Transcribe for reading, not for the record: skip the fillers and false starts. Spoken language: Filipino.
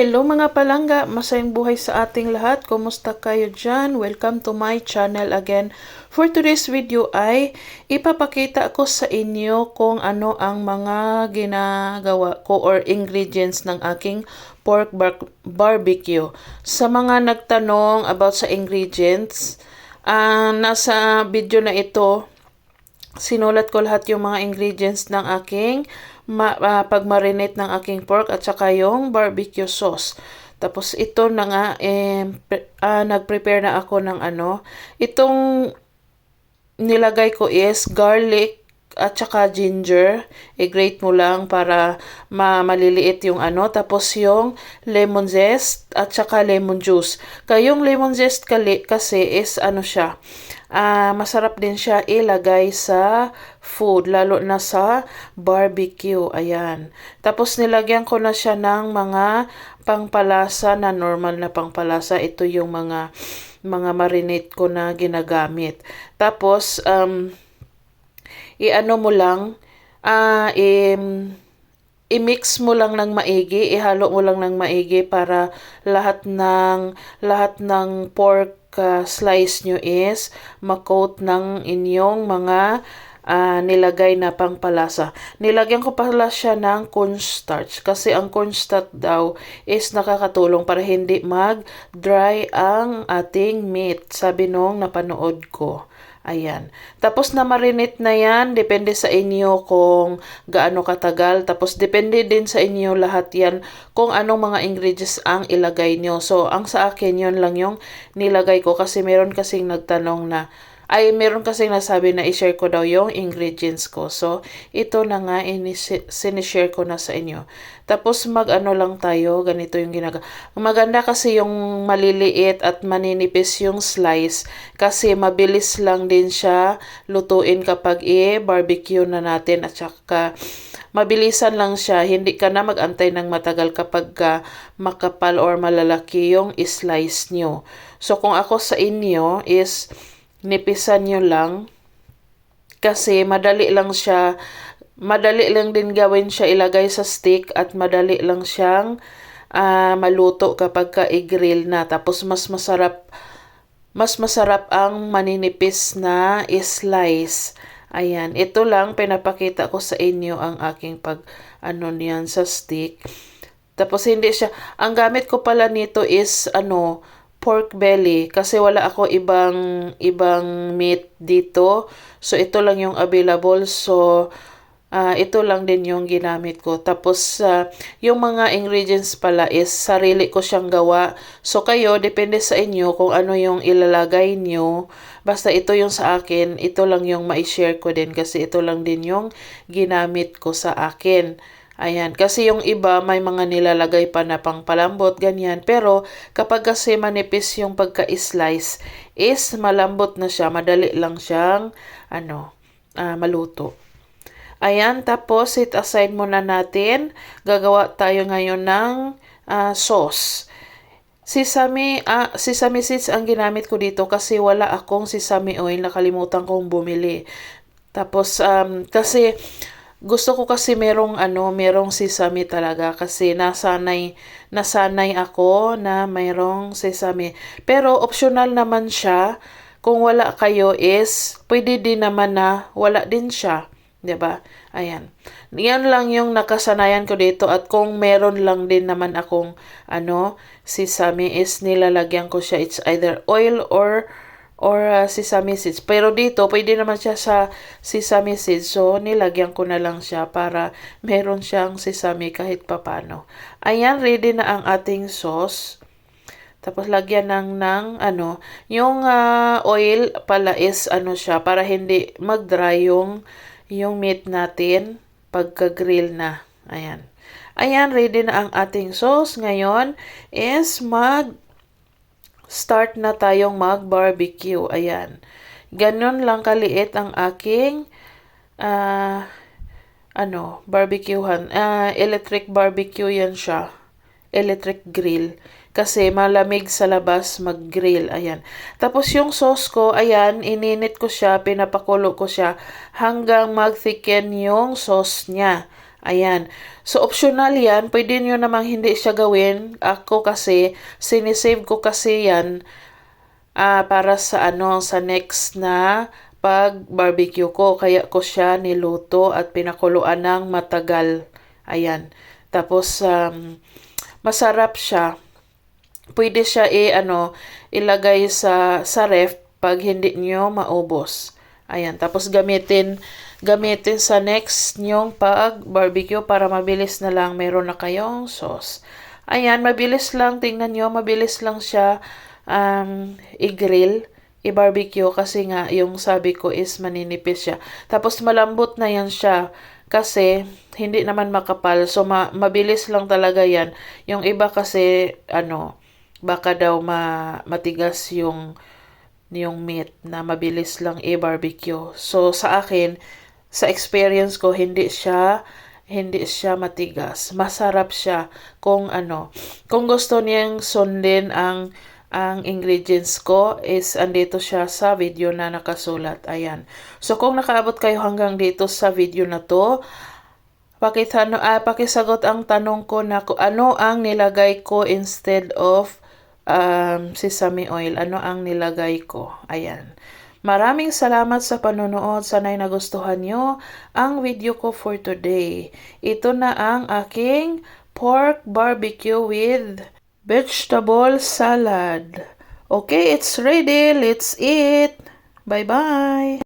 Hello mga palangga, masayang buhay sa ating lahat. Kumusta kayo dyan? Welcome to my channel again. For today's video ay ipapakita ko sa inyo kung ano ang mga ginagawa ko or ingredients ng aking pork barbecue. Sa mga nagtanong about sa ingredients, nasa video na ito, sinulat ko lahat yung mga ingredients ng aking pag-marinate ng aking pork at saka yung barbecue sauce. Tapos ito na nga, nag-prepare na ako ng itong nilagay ko is garlic at saka ginger. I-grate mo lang para maliliit yung Tapos yung lemon zest at saka lemon juice. Kayong lemon zest kasi is siya. Masarap din siya ilagay sa food, lalo na sa barbecue. Ayan. Tapos nilagyan ko na siya ng mga pangpalasa na normal na pangpalasa. Ito yung mga marinate ko na ginagamit. Tapos, i-ano mo lang, i-mix mo lang ng maigi, ihalo mo lang ng maigi para lahat ng pork slice nyo is makoat ng inyong mga nilagay na pangpalasa. Nilagyan ko pala siya ng cornstarch kasi ang cornstarch daw is nakakatulong para hindi mag-dry ang ating meat. Sabi nung napanood ko. Ayan. Tapos na marinate na yan, depende sa inyo kung gaano katagal. Tapos depende din sa inyo lahat yan kung anong mga ingredients ang ilagay nyo. So, ang sa akin yun lang yung nilagay ko kasi meron kasing nagtanong na meron kasing nasabi na i-share ko daw yung ingredients ko. So, ito na nga, sinishare ko na sa inyo. Tapos, lang tayo. Ganito yung ginagawa. Maganda kasi yung maliliit at maninipis yung slice. Kasi mabilis lang din siya lutuin kapag barbecue na natin. At saka, mabilisan lang siya. Hindi ka na mag-antay ng matagal kapag makapal or malalaki yung slice nyo. So, kung ako sa inyo is nipisan nyo lang kasi madali lang din gawin siya ilagay sa stick at madali lang siyang maluto kapag i-grill na. Tapos mas masarap ang maninipis na slice. Ayan, ito lang pinapakita ko sa inyo ang aking niyan sa stick. Tapos hindi siya, ang gamit ko pala nito is pork belly kasi wala ako ibang meat dito. So ito lang yung available. So ito lang din yung ginamit ko. Tapos yung mga ingredients pala is sarili ko siyang gawa. So kayo depende sa inyo kung ano yung ilalagay nyo. Basta ito yung sa akin, ito lang yung ma-share ko din kasi ito lang din yung ginamit ko sa akin. Ayan, kasi yung iba may mga nilalagay pa na pangpalambot, ganyan. Pero kapag kasi manipis yung pagka-slice, is malambot na siya, madali lang siyang maluto. Ayan, tapos set aside muna natin. Gagawa tayo ngayon ng sauce. Sesame seeds ang ginamit ko dito kasi wala akong sesame oil, nakalimutan kong bumili. Tapos kasi gusto ko kasi merong sesame talaga kasi nasanay ako na mayroong sesame. Pero optional naman siya. Kung wala kayo is pwede din naman na wala din siya, 'di ba? Ayan. Yan lang yung nakasanayan ko dito at kung meron lang din naman akong sesame is nilalagyan ko siya, it's either oil or sesame seeds. Pero dito, pwede naman siya sa sesame seeds. So, nilagyan ko na lang siya para meron siyang sesame kahit papano. Ayan, ready na ang ating sauce. Tapos, lagyan yung oil pala is siya, para hindi mag-dry yung meat natin pagka-grill na. Ayan. Ayan, ready na ang ating sauce. Ngayon is start na tayong mag-barbecue. Ayan. Ganon lang kaliit ang aking barbecuehan. Electric barbecue yan siya. Electric grill. Kasi malamig sa labas mag-grill. Ayan. Tapos yung sauce ko, ayan, ininit ko siya, pinapakulo ko siya hanggang mag-thicken yung sauce niya. Ayan. So, optional yan. Pwede nyo namang hindi siya gawin. Ako kasi, sinisave ko kasi yan para sa sa next na pag-barbecue ko. Kaya ko siya niluto at pinakuluan ng matagal. Ayan. Tapos, masarap siya. Pwede siya ilagay sa ref pag hindi nyo maubos. Ayan. Tapos, gamitin sa next nyong pag-barbecue para mabilis na lang meron na kayong sauce. Ayan, mabilis lang. Tingnan nyo, mabilis lang siya i-grill, i-barbecue kasi nga yung sabi ko is maninipis siya. Tapos malambot na yan siya kasi hindi naman makapal. So mabilis lang talaga yan. Yung iba kasi baka daw matigas yung meat na mabilis lang i-barbecue. So sa akin, sa experience ko hindi siya matigas. Masarap siya kung kung gusto niyang sundin ang ingredients ko is andito siya sa video na nakasulat. Ayan. So kung nakaabot kayo hanggang dito sa video na to, pakisagot ang tanong ko na kung ano ang nilagay ko instead of sesame oil. Ano ang nilagay ko? Ayan. Maraming salamat sa panonood. Sana'y nagustuhan nyo ang video ko for today. Ito na ang aking pork barbecue with vegetable salad. Okay, it's ready. Let's eat. Bye-bye.